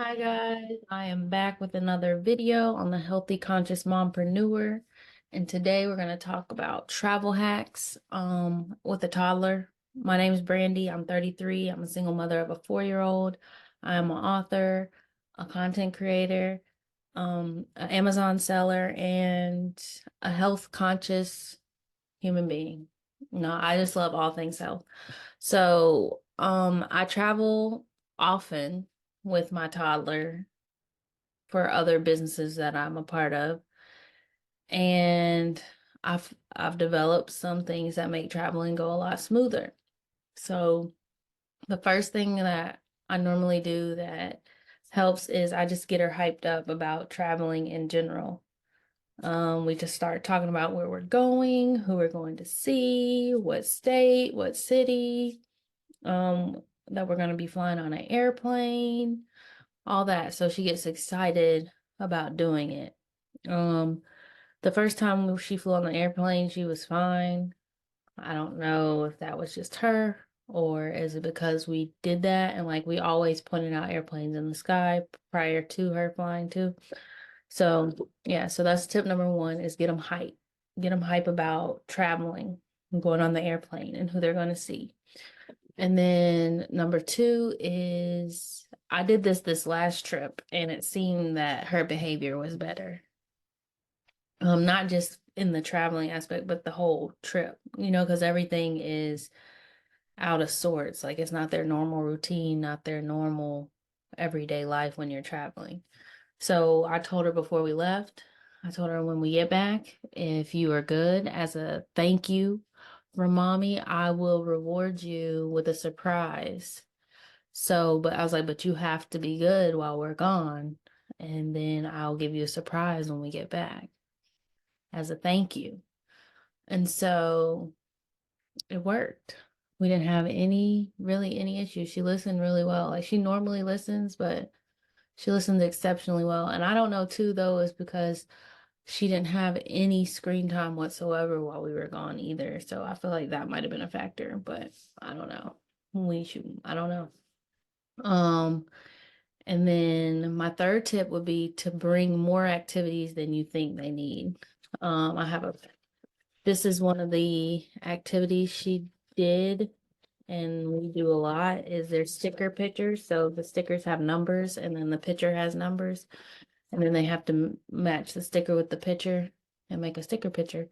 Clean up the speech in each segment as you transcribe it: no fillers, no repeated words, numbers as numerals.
Hi guys, I am back with another video on the Healthy Conscious Mompreneur. And today we're going to talk about travel hacks with a toddler. My name is Brandy. I'm 33. I'm a single mother of a 4-year-old. I am an author, a content creator, an Amazon seller, and a health conscious human being. No, I just love all things health. So, I travel often with my toddler for other businesses that I'm a part of. And I've developed some things that make traveling go a lot smoother. So the first thing that I normally do that helps is I just get her hyped up about traveling in general. We just start talking about where we're going, who we're going to see, what state, what city, that we're going to be flying on an airplane, all that. So she gets excited about doing it. Um, the first time she flew on the airplane, she was fine. I don't know if that was just her or is it because we did that and like we always pointed out airplanes in the sky prior to her flying too. So yeah, so that's tip number one is get them hype. Get them hype about traveling and going on the airplane and who they're going to see. And then number two is I did this last trip and it seemed that her behavior was better. Not just in the traveling aspect, but the whole trip, because everything is out of sorts. Like it's not their normal routine, not their normal everyday life when you're traveling. So I told her before we left, I told her when we get back, if you are good as a thank you from mommy, I will reward you with a surprise. So, but I was like, but you have to be good while we're gone. And then I'll give you a surprise when we get back as a thank you. And so it worked. We didn't have really any issues. She listened really well. Like she normally listens, but she listened exceptionally well. And I don't know too, though, is because she didn't have any screen time whatsoever while we were gone either. So I feel like that might have been a factor, but I don't know. I don't know. Um, and then my third tip would be to bring more activities than you think they need. I have a This is one of the activities she did, and we do a lot, is their sticker pictures. So the stickers have numbers, and then the picture has numbers, and then they have to match the sticker with the picture and make a sticker picture.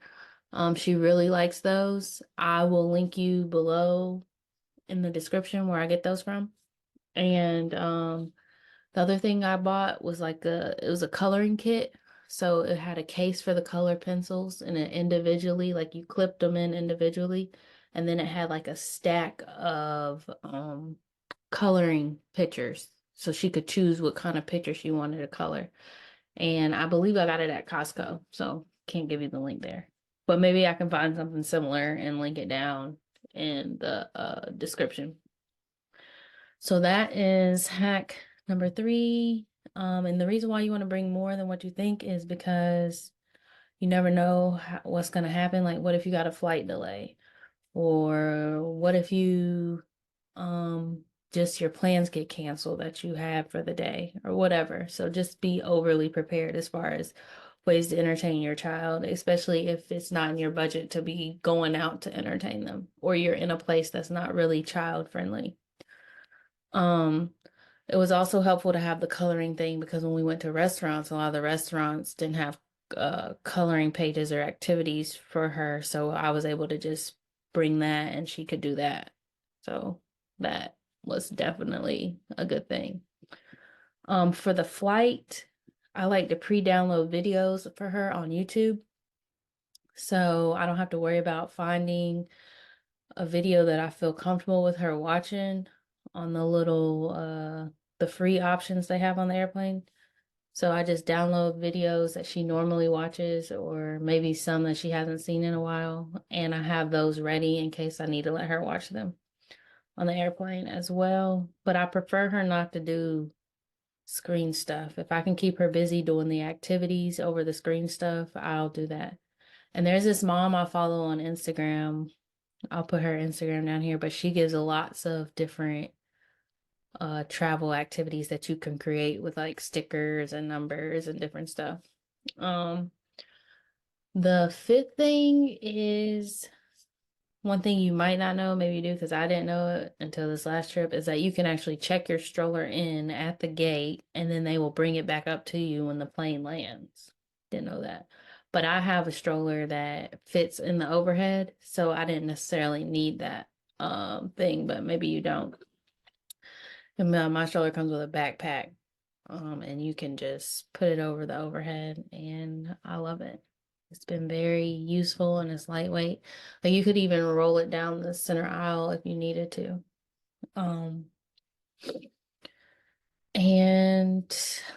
She really likes those. I will link you below in the description where I get those from. And the other thing I bought was it was a coloring kit. So it had a case for the color pencils and it individually, like you clipped them in individually. And then it had like a stack of coloring pictures. So she could choose what kind of picture she wanted to color. And I believe I got it at Costco. So can't give you the link there. But maybe I can find something similar and link it down in the description. So that is hack number three. And the reason why you want to bring more than what you think is because you never know what's going to happen. Like, what if you got a flight delay? Or what if just your plans get canceled that you had for the day or whatever. So just be overly prepared as far as ways to entertain your child, especially if it's not in your budget to be going out to entertain them or you're in a place that's not really child friendly. Um, it was also helpful to have the coloring thing because when we went to restaurants, a lot of the restaurants didn't have coloring pages or activities for her. So I was able to just bring that and she could do that. So that was definitely a good thing. For the flight, I like to pre-download videos for her on YouTube. So I don't have to worry about finding a video that I feel comfortable with her watching on the free options they have on the airplane. So I just download videos that she normally watches or maybe some that she hasn't seen in a while, and I have those ready in case I need to let her watch them on the airplane as well. But I prefer her not to do screen stuff. If I can keep her busy doing the activities over the screen stuff, I'll do that. And there's this mom I follow on Instagram. I'll put her Instagram down here, but she gives lots of different travel activities that you can create with like stickers and numbers and different stuff. Um, the fifth thing is one thing you might not know, maybe you do, because I didn't know it until this last trip, is that you can actually check your stroller in at the gate and then they will bring it back up to you when the plane lands. Didn't know that. But I have a stroller that fits in the overhead, so I didn't necessarily need that thing, but maybe you don't. And my stroller comes with a backpack, and you can just put it over the overhead, and I love it. It's been very useful and it's lightweight. Like you could even roll it down the center aisle if you needed to. Um, and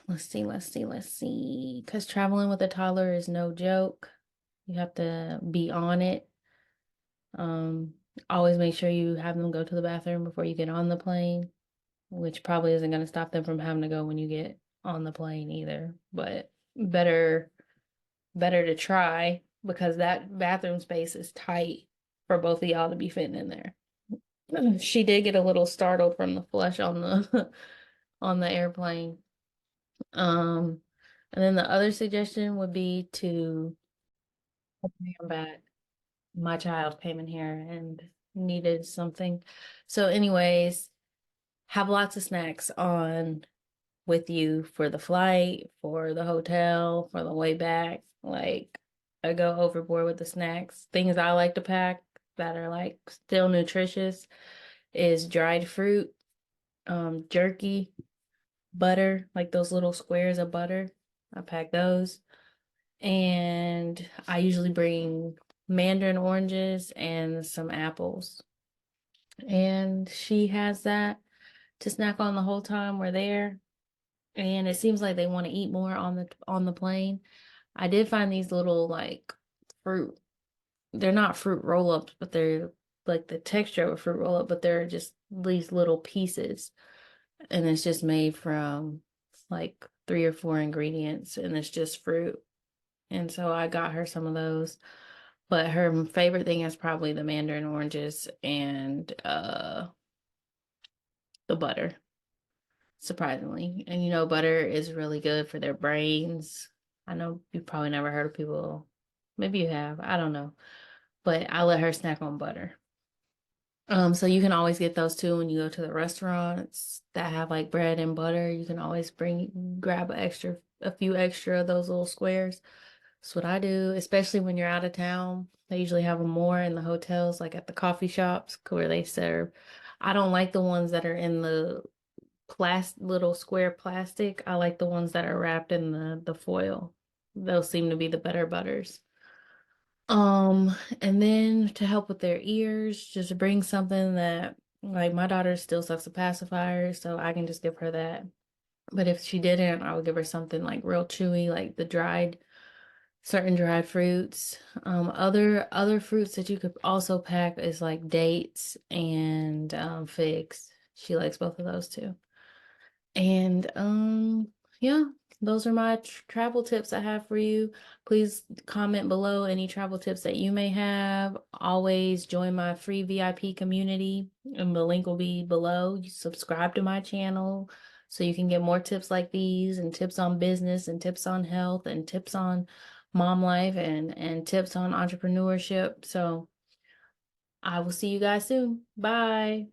let's see. Because traveling with a toddler is no joke. You have to be on it. Um, always make sure you have them go to the bathroom before you get on the plane, which probably isn't going to stop them from having to go when you get on the plane either. But better to try because that bathroom space is tight for both of y'all to be fitting in there. She did get a little startled from the flush on the on the airplane. Um, and then the other suggestion would be to come back. My child came in here and needed something. So, anyways, have lots of snacks on with you for the flight, for the hotel, for the way back. Like, I go overboard with the snacks. Things I like to pack that are like still nutritious is dried fruit, jerky, butter, like those little squares of butter. I pack those. And I usually bring mandarin oranges and some apples. And she has that to snack on the whole time we're there. And it seems like they want to eat more on the plane. I did find these little like fruit. They're not fruit roll-ups, but they're like the texture of a fruit roll-up, but they're just these little pieces. And it's just made from like 3 or 4 ingredients, and it's just fruit. And so I got her some of those. But her favorite thing is probably the mandarin oranges and the butter, surprisingly. And you know, butter is really good for their brains. I know you've probably never heard of people, maybe you have, I don't know. But I let her snack on butter. So you can always get those too when you go to the restaurants that have like bread and butter. You can always grab a few extra of those little squares. That's what I do, especially when you're out of town. They usually have them more in the hotels, like at the coffee shops where they serve. I don't like the ones that are in the little square plastic. I like the ones that are wrapped in the foil. Those seem to be the better butters. And then to help with their ears, just bring something that like my daughter still sucks a pacifier, so I can just give her that. But if she didn't, I would give her something like real chewy, like the certain dried fruits. Other fruits that you could also pack is like dates and figs. She likes both of those too. And yeah, those are my travel tips I have for you. Please comment below any travel tips that you may have. Always join my free VIP community, and the link will be below. You subscribe to my channel so you can get more tips like these and tips on business and tips on health and tips on mom life and tips on entrepreneurship. So I will see you guys soon. Bye.